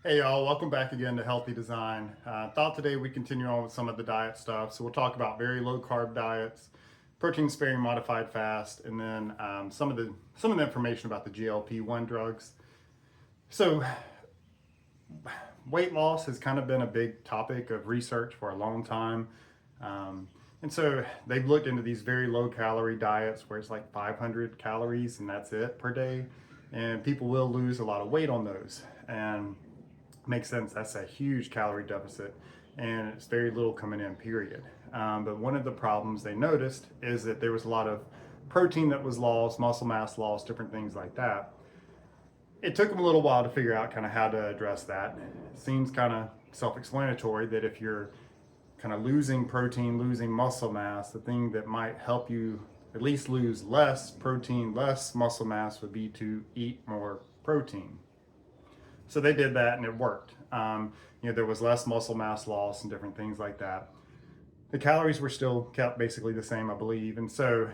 Hey y'all, welcome back again to Healthy Design. Thought today we continue on with some of the diet stuff. So we'll talk about very low carb diets, protein sparing modified fast, and then some of the information about the GLP-1 drugs. So weight loss has kind of been a big topic of research for a long time. Um, and so they've looked into these very low calorie diets where it's like 500 calories and that's it per day. And people will lose a lot of weight on those. And makes sense. That's a huge calorie deficit, and it's very little coming in, period. But one of the problems they noticed is that there was a lot of protein that was lost, muscle mass loss, different things like that. It took them a little while to figure out kind of how to address that. It seems kind of self-explanatory that if you're kind of losing protein, losing muscle mass, the thing that might help you at least lose less protein, less muscle mass would be to eat more protein. So they did that and it worked. There was less muscle mass loss and different things like that. The calories were still kept basically the same, I believe. And so,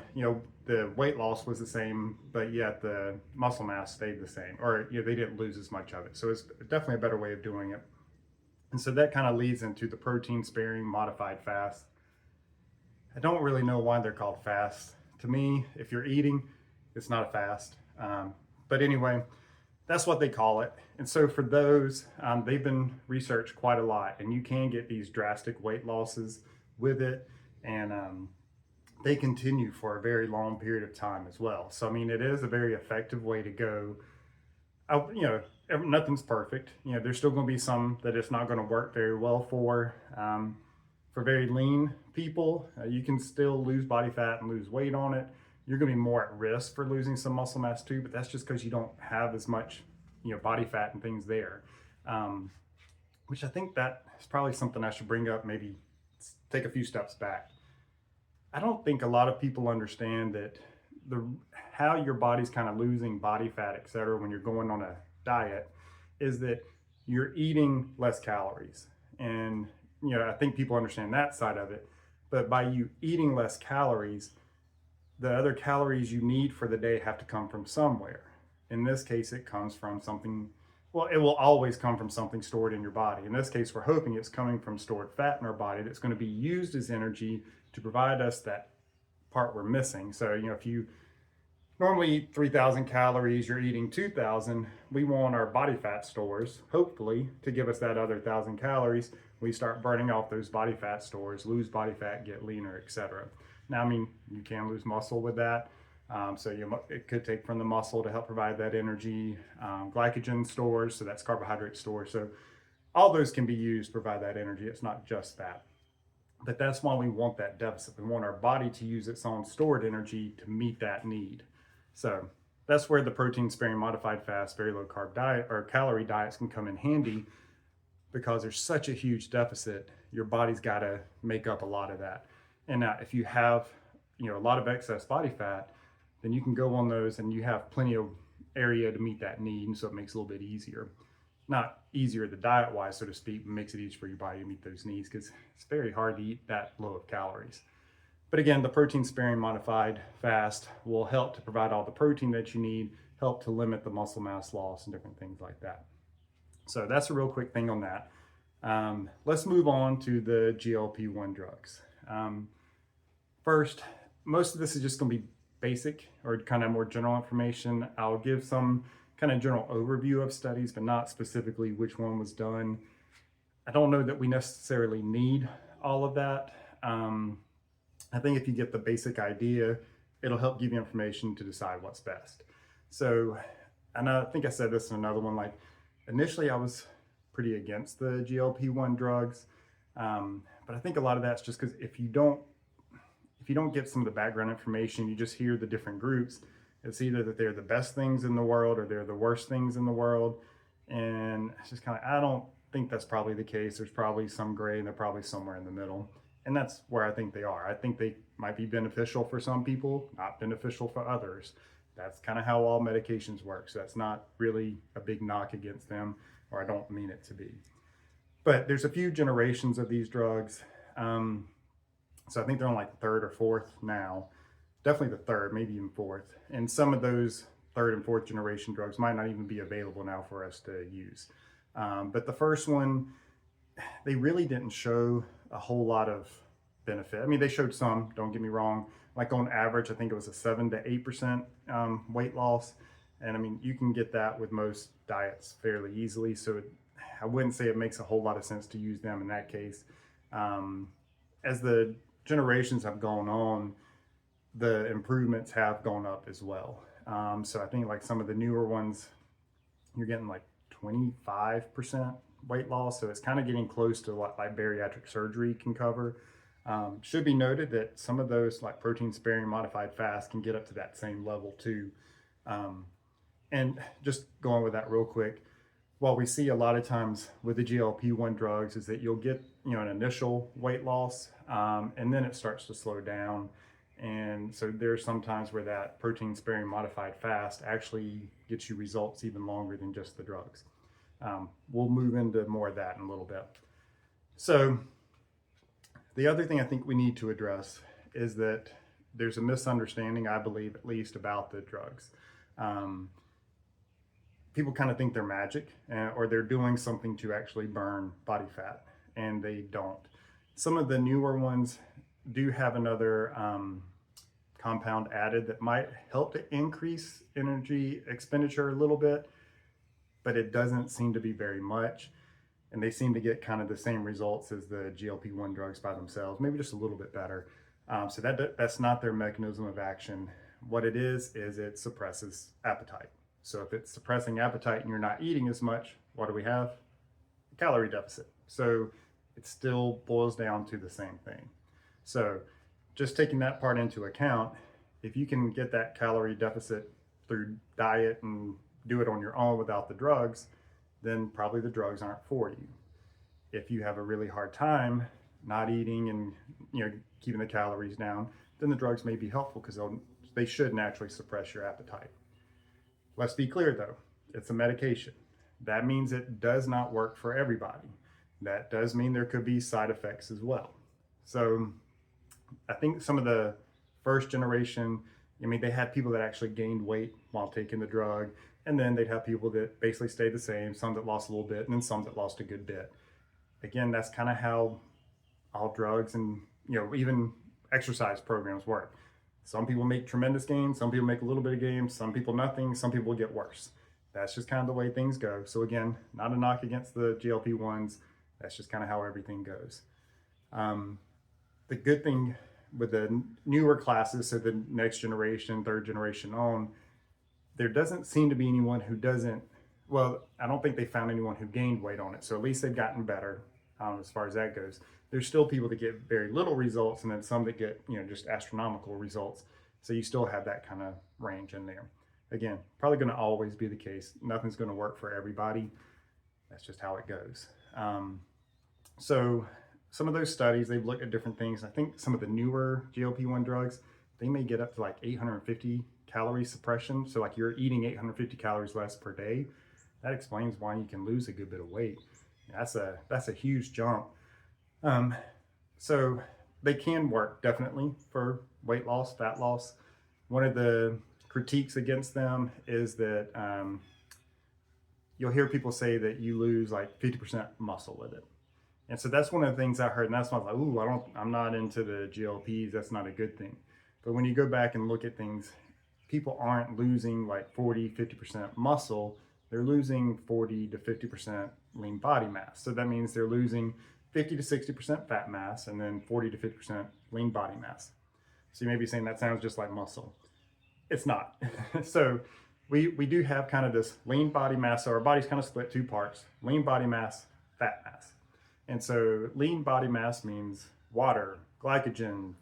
the weight loss was the same, but yet the muscle mass stayed the same, or they didn't lose as much of it. So it's definitely a better way of doing it. And so that kind of leads into the protein sparing modified fast. I don't really know why they're called fast. To me, if you're eating, it's not a fast. But anyway, that's what they call it. And so for those, they've been researched quite a lot, and you can get these drastic weight losses with it, and they continue for a very long period of time as well. So I mean, it is a very effective way to go. Nothing's perfect. There's still going to be some that it's not going to work very well for. For very lean people, you can still lose body fat and lose weight on it. You're going to be more at risk for losing some muscle mass too, but that's just because you don't have as much, body fat and things there. Which I think that is probably something I should bring up, maybe take a few steps back. I don't think a lot of people understand that the how your body's kind of losing body fat, et cetera, when you're going on a diet is that you're eating less calories. And, I think people understand that side of it. But by you eating less calories, the other calories you need for the day have to come from somewhere. In this case, it comes from something, well, it will always come from something stored in your body. In this case, we're hoping it's coming from stored fat in our body that's going to be used as energy to provide us that part we're missing. So, if you normally eat 3,000 calories, you're eating 2,000. We want our body fat stores, hopefully, to give us that other 1,000 calories. We start burning off those body fat stores, lose body fat, get leaner, etc. Now, I mean, you can lose muscle with that. It could take from the muscle to help provide that energy. Glycogen stores, so that's carbohydrate stores. So all those can be used to provide that energy. It's not just that. But that's why we want that deficit. We want our body to use its own stored energy to meet that need. So that's where the protein sparing modified fast, very low carb diet or calorie diets can come in handy, because there's such a huge deficit. Your body's got to make up a lot of that. And now if you have, a lot of excess body fat, then you can go on those and you have plenty of area to meet that need. And so it makes it a little bit easier. Not easier the diet wise, so to speak, but makes it easier for your body to meet those needs, because it's very hard to eat that low of calories. But again, the protein sparing modified fast will help to provide all the protein that you need, help to limit the muscle mass loss and different things like that. So that's a real quick thing on that. Let's move on to the GLP-1 drugs. First, most of this is just going to be basic or kind of more general information. I'll give some kind of general overview of studies, but not specifically which one was done. I don't know that we necessarily need all of that. I think if you get the basic idea, it'll help give you information to decide what's best. So, and I think I said this in another one, like initially I was pretty against the GLP-1 drugs. But I think a lot of that's just because if you don't get some of the background information, you just hear the different groups, it's either that they're the best things in the world or they're the worst things in the world. And it's just kind of, I don't think that's probably the case. There's probably some gray and they're probably somewhere in the middle. And that's where I think they are. I think they might be beneficial for some people, not beneficial for others. That's kind of how all medications work. So that's not really a big knock against them, or I don't mean it to be. But there's a few generations of these drugs. So I think they're on like the third or fourth now. Definitely the third, maybe even fourth. And some of those third and fourth generation drugs might not even be available now for us to use. But the first one, they really didn't show a whole lot of benefit. I mean, they showed some, don't get me wrong. Like on average, I think it was a 7 to 8% weight loss. And I mean, you can get that with most diets fairly easily. So I wouldn't say it makes a whole lot of sense to use them in that case. As the generations have gone on, the improvements have gone up as well. So I think like some of the newer ones, you're getting like 25% weight loss. So it's kind of getting close to what like bariatric surgery can cover. Should be noted that some of those like protein sparing modified fast can get up to that same level too. And just going with that real quick, what we see a lot of times with the GLP-1 drugs is that you'll get, an initial weight loss, and then it starts to slow down. And so there's sometimes where that protein sparing modified fast actually gets you results even longer than just the drugs. We'll move into more of that in a little bit. So the other thing I think we need to address is that there's a misunderstanding, I believe, at least, about the drugs. People kind of think they're magic, or they're doing something to actually burn body fat, and they don't. Some of the newer ones do have another compound added that might help to increase energy expenditure a little bit, but it doesn't seem to be very much. And they seem to get kind of the same results as the GLP-1 drugs by themselves, maybe just a little bit better. So that's not their mechanism of action. What it is it suppresses appetite. So if it's suppressing appetite and you're not eating as much, what do we have? A calorie deficit. So it still boils down to the same thing. So just taking that part into account, if you can get that calorie deficit through diet and do it on your own without the drugs, then probably the drugs aren't for you. If you have a really hard time not eating and keeping the calories down, then the drugs may be helpful because they should naturally suppress your appetite. Let's be clear though, it's a medication. That means it does not work for everybody. That does mean there could be side effects as well. So I think some of the first generation, they had people that actually gained weight while taking the drug, and then they'd have people that basically stayed the same, some that lost a little bit, and then some that lost a good bit. Again, that's kind of how all drugs and even exercise programs work. Some people make tremendous gains, some people make a little bit of gains, some people nothing, some people get worse. That's just kind of the way things go. So again, not a knock against the GLP-1s. That's just kind of how everything goes. The good thing with the newer classes, so the next generation, third generation on, there doesn't seem to be anyone who doesn't, well, I don't think they found anyone who gained weight on it. So at least they've gotten better as far as that goes. There's still people that get very little results, and then some that get, just astronomical results. So you still have that kind of range in there. Again, probably going to always be the case. Nothing's going to work for everybody. That's just how it goes. So some of those studies, they've looked at different things. I think some of the newer GLP-1 drugs, they may get up to like 850 calorie suppression. So like you're eating 850 calories less per day. That explains why you can lose a good bit of weight. That's a huge jump. So they can work definitely for weight loss, fat loss. One of the critiques against them is that you'll hear people say that you lose like 50% muscle with it. And so that's one of the things I heard, and that's why I was like, ooh, I'm not into the GLPs. That's not a good thing. But when you go back and look at things, people aren't losing like 40, 50% muscle. They're losing 40 to 50% lean body mass. So that means they're losing 50 to 60% fat mass and then 40 to 50% lean body mass. So you may be saying that sounds just like muscle. It's not. So we do have kind of this lean body mass. So our body's kind of split two parts: lean body mass, fat mass. And so lean body mass means water, glycogen,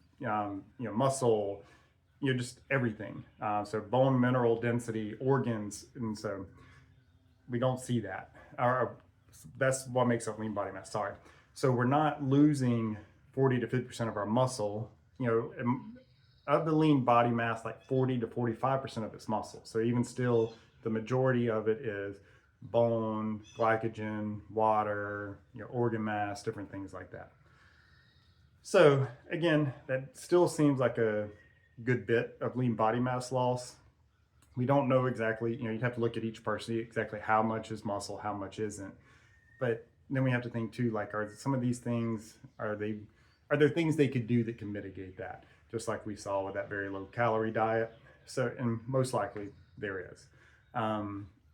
muscle, just everything. So bone mineral density, organs. And so we don't see that. That's what makes up lean body mass, sorry. So we're not losing 40 to 50% of our muscle. Of the lean body mass, like 40 to 45% of it's muscle. So even still, the majority of it is bone, glycogen, water, organ mass, different things like that. So again, that still seems like a good bit of lean body mass loss, We don't know exactly, you'd have to look at each person, exactly how much is muscle, how much isn't. But then we have to think too, like, are some of these things, are there things they could do that can mitigate that? Just like we saw with that very low calorie diet. So, and most likely there is.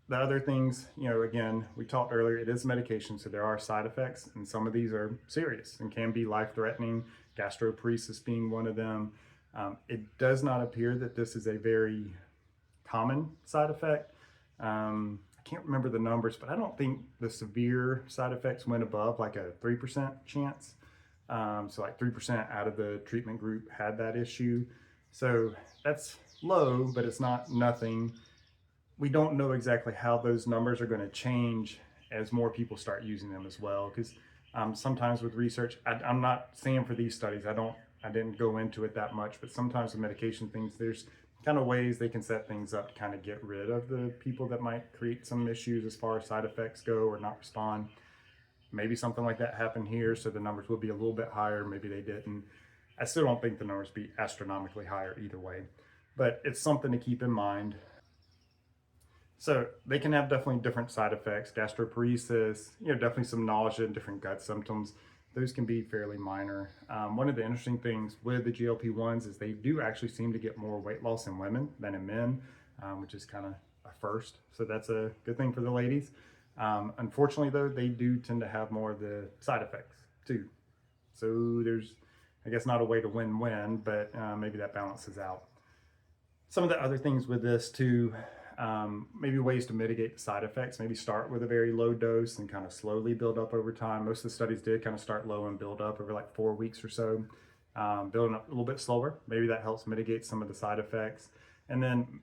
The other things, again, we talked earlier, it is medication, so there are side effects, and some of these are serious and can be life threatening, gastroparesis being one of them. It does not appear that this is a very common side effect. I can't remember the numbers, but I don't think the severe side effects went above like a 3% chance. So like 3% out of the treatment group had that issue. So that's low, but it's not nothing. We don't know exactly how those numbers are going to change as more people start using them as well. Because sometimes with research, I'm not saying for these studies, I didn't go into it that much, but sometimes with medication things, there's kind of ways they can set things up to kind of get rid of the people that might create some issues as far as side effects go or not respond. Maybe something like that happened here, so the numbers will be a little bit higher. Maybe they didn't. I still don't think the numbers be astronomically higher either way, but it's something to keep in mind. So they can have definitely different side effects. Gastroparesis, definitely some nausea and different gut symptoms. Those can be fairly minor. One of the interesting things with the GLP-1s is they do actually seem to get more weight loss in women than in men, which is kind of a first. So that's a good thing for the ladies. Unfortunately, though, they do tend to have more of the side effects too. So there's, I guess, not a way to win-win, but maybe that balances out. Some of the other things with this too, maybe ways to mitigate the side effects, maybe start with a very low dose and kind of slowly build up over time. Most of the studies did kind of start low and build up over like 4 weeks or so, building up a little bit slower. Maybe that helps mitigate some of the side effects. And then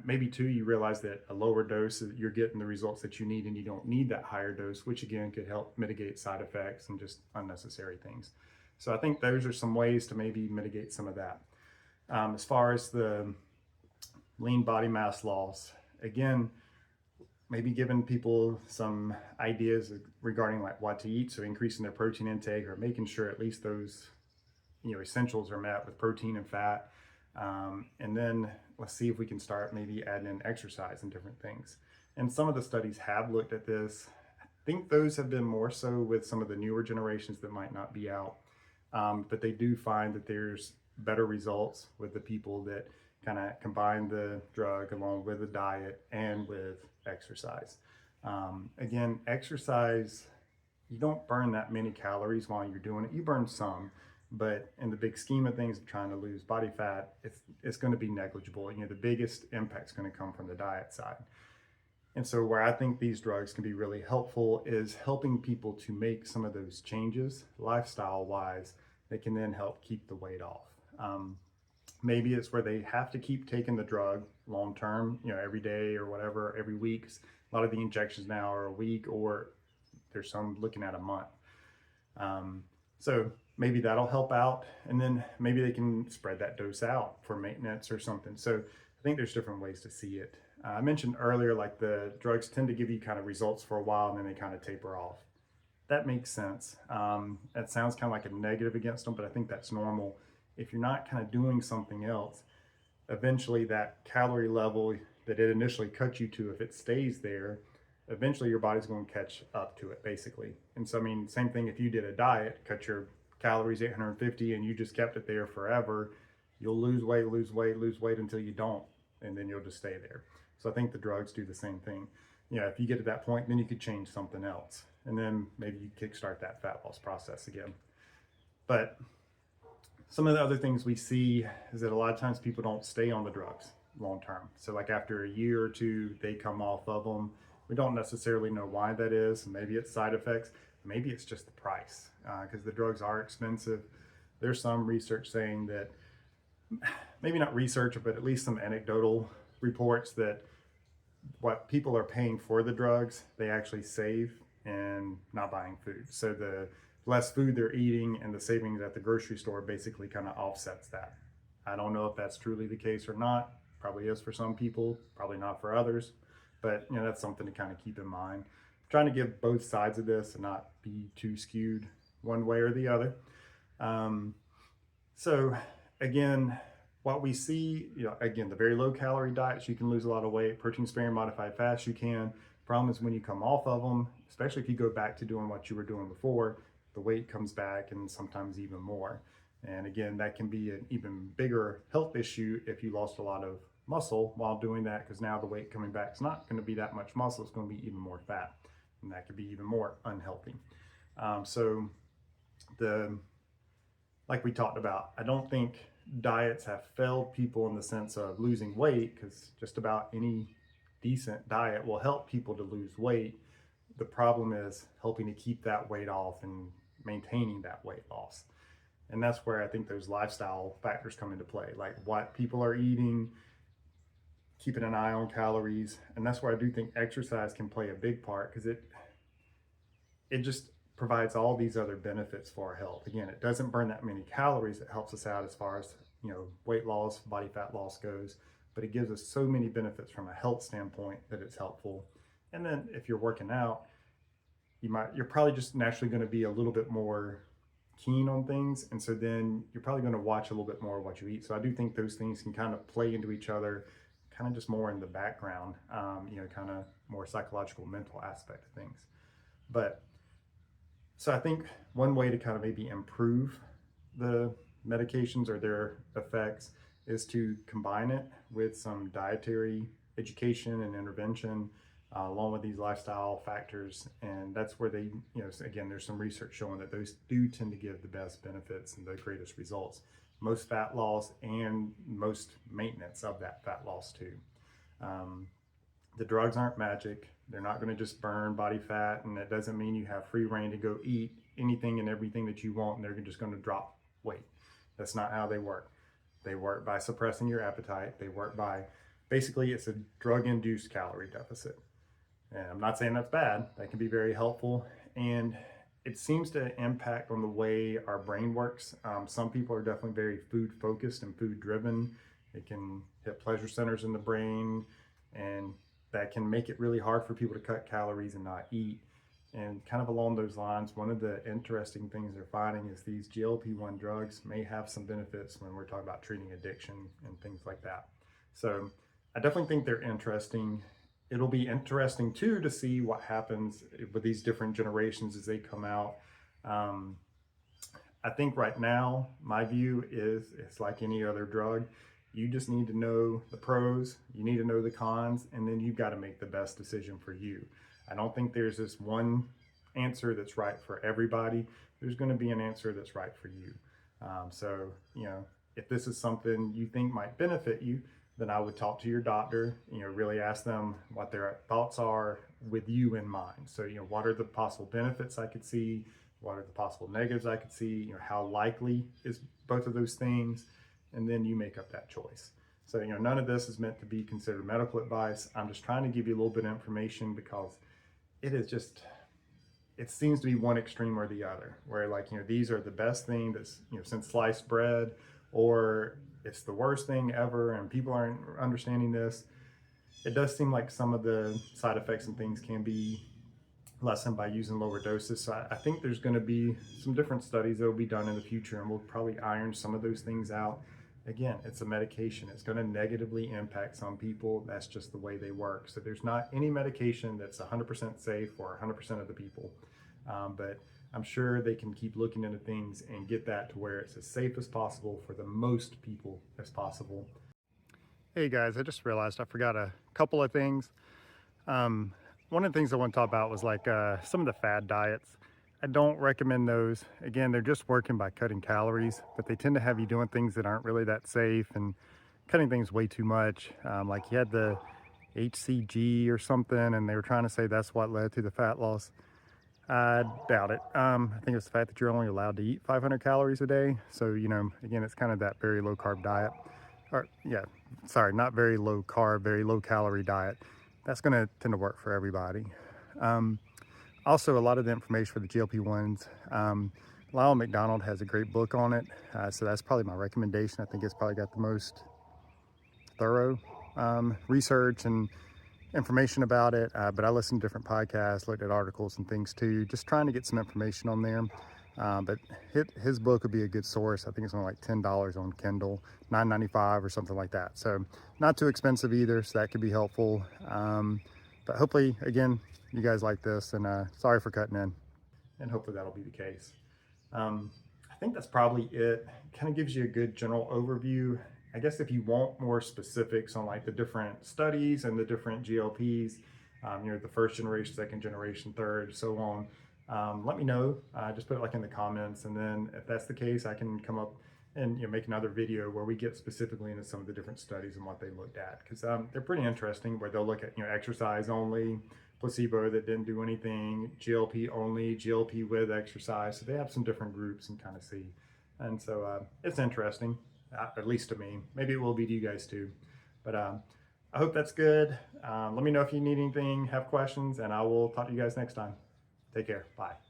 maybe too, you realize that a lower dose, you're getting the results that you need and you don't need that higher dose, which again could help mitigate side effects and just unnecessary things. So I think those are some ways to maybe mitigate some of that. As far as the lean body mass loss, again, maybe giving people some ideas regarding like what to eat, so increasing their protein intake or making sure at least those essentials are met with protein and fat. And then let's see if we can start maybe adding in exercise and different things. And some of the studies have looked at this. I think those have been more so with some of the newer generations that might not be out, but they do find that there's better results with the people that kind of combine the drug along with the diet and with exercise. Again, exercise, you don't burn that many calories while you're doing it. You burn some, but in the big scheme of things of trying to lose body fat, it's going to be negligible. The biggest impact's going to come from the diet side. And so where I think these drugs can be really helpful is helping people to make some of those changes lifestyle wise that can then help keep the weight off. Maybe it's where they have to keep taking the drug long term, every day or whatever, every week. A lot of the injections now are a week, or there's some looking at a month. So maybe that'll help out. And then maybe they can spread that dose out for maintenance or something. So I think there's different ways to see it. I mentioned earlier, like the drugs tend to give you kind of results for a while and then they kind of taper off. That makes sense. That sounds kind of like a negative against them, but I think that's normal. If you're not kind of doing something else, eventually that calorie level that it initially cut you to, if it stays there, eventually your body's going to catch up to it basically. And so, I mean, same thing if you did a diet, cut your calories 850 and you just kept it there forever, you'll lose weight until you don't, and then you'll just stay there. So I think the drugs do the same thing. If you get to that point, then you could change something else. And then maybe you kickstart that fat loss process again. But some of the other things we see is that a lot of times people don't stay on the drugs long term. So like after a year or two, they come off of them. We don't necessarily know why that is. Maybe it's side effects. Maybe it's just the price, because the drugs are expensive. There's some research saying that, maybe not research, but at least some anecdotal reports that what people are paying for the drugs, they actually save in not buying food. So the less food they're eating and the savings at the grocery store basically kind of offsets that. I don't know if that's truly the case or not. Probably is for some people, probably not for others. But that's something to kind of keep in mind. I'm trying to give both sides of this and not be too skewed one way or the other. So again, what we see, again, the very low calorie diets, you can lose a lot of weight. Protein sparing modified fast, you can. Problem is when you come off of them, especially if you go back to doing what you were doing before, the weight comes back and sometimes even more. And again, that can be an even bigger health issue if you lost a lot of muscle while doing that, because now the weight coming back is not going to be that much muscle, it's going to be even more fat, and that could be even more unhealthy. So the like we talked about, I don't think diets have failed people in the sense of losing weight, because just about any decent diet will help people to lose weight. The problem is helping to keep that weight off and maintaining that weight loss. And that's where I think those lifestyle factors come into play, like what people are eating, keeping an eye on calories. And that's where I do think exercise can play a big part, because it just provides all these other benefits for our health. Again, it doesn't burn that many calories. It helps us out as far as weight loss, body fat loss goes, but it gives us so many benefits from a health standpoint that it's helpful. And then if you're working out, you're probably just naturally going to be a little bit more keen on things, and so then you're probably going to watch a little bit more of what you eat. So I do think those things can kind of play into each other, kind of just more in the background, kind of more psychological, mental aspect of things. But so I think one way to kind of maybe improve the medications or their effects is to combine it with some dietary education and intervention, along with these lifestyle factors. And that's where they, again, there's some research showing that those do tend to give the best benefits and the greatest results. Most fat loss and most maintenance of that fat loss too. The drugs aren't magic. They're not going to just burn body fat, and that doesn't mean you have free reign to go eat anything and everything that you want and they're just going to drop weight. That's not how they work. They work by suppressing your appetite. They work by, basically, it's a drug-induced calorie deficit. And I'm not saying that's bad. That can be very helpful. And it seems to impact on the way our brain works. Some people are definitely very food focused and food driven. It can hit pleasure centers in the brain, and that can make it really hard for people to cut calories and not eat. And kind of along those lines, one of the interesting things they're finding is these GLP-1 drugs may have some benefits when we're talking about treating addiction and things like that. So I definitely think they're interesting. It'll be interesting too to see what happens with these different generations as they come out. I think right now, my view is it's like any other drug. You just need to know the pros, you need to know the cons, and then you've got to make the best decision for you. I don't think there's this one answer that's right for everybody. There's going to be an answer that's right for you. So, if this is something you think might benefit you, then I would talk to your doctor, really ask them what their thoughts are with you in mind. So, what are the possible benefits I could see? What are the possible negatives I could see? How likely is both of those things? And then you make up that choice. So, none of this is meant to be considered medical advice. I'm just trying to give you a little bit of information, because it seems to be one extreme or the other, where these are the best thing that's, since sliced bread, or it's the worst thing ever and people aren't understanding this. It does seem like some of the side effects and things can be lessened by using lower doses. So I think there's going to be some different studies that will be done in the future, and we'll probably iron some of those things out. Again, it's a medication. It's going to negatively impact some people. That's just the way they work. So there's not any medication that's 100% safe for 100% of the people. But I'm sure they can keep looking into things and get that to where it's as safe as possible for the most people as possible. Hey guys, I just realized I forgot a couple of things. One of the things I want to talk about was some of the fad diets. I don't recommend those. Again, they're just working by cutting calories, but they tend to have you doing things that aren't really that safe and cutting things way too much. Like you had the HCG or something, and they were trying to say that's what led to the fat loss. I doubt it. I think it's the fact that you're only allowed to eat 500 calories a day. So, again, it's kind of that very low carb diet. Not very low carb, very low calorie diet. That's going to tend to work for everybody. Also, a lot of the information for the GLP-1's, Lyle McDonald has a great book on it. So that's probably my recommendation. I think it's probably got the most thorough research and information about it. But I listened to different podcasts, looked at articles and things too, just trying to get some information on there. But his book would be a good source. I think it's only like $10 on Kindle, $9.95 or something like that. So not too expensive either, so that could be helpful. But hopefully, again, you guys like this, and sorry for cutting in. And hopefully that'll be the case. I think that's probably it. Kind of gives you a good general overview. I guess if you want more specifics on like the different studies and the different GLPs, the first generation, second generation, third, so on, let me know. Just put it like in the comments, and then if that's the case, I can come up and make another video where we get specifically into some of the different studies and what they looked at, because they're pretty interesting, where they'll look at exercise only, placebo that didn't do anything, GLP only, GLP with exercise. So they have some different groups and kind of see. And so it's interesting, at least to me. Maybe it will be to you guys too. But I hope that's good. Let me know if you need anything, have questions, and I will talk to you guys next time. Take care. Bye.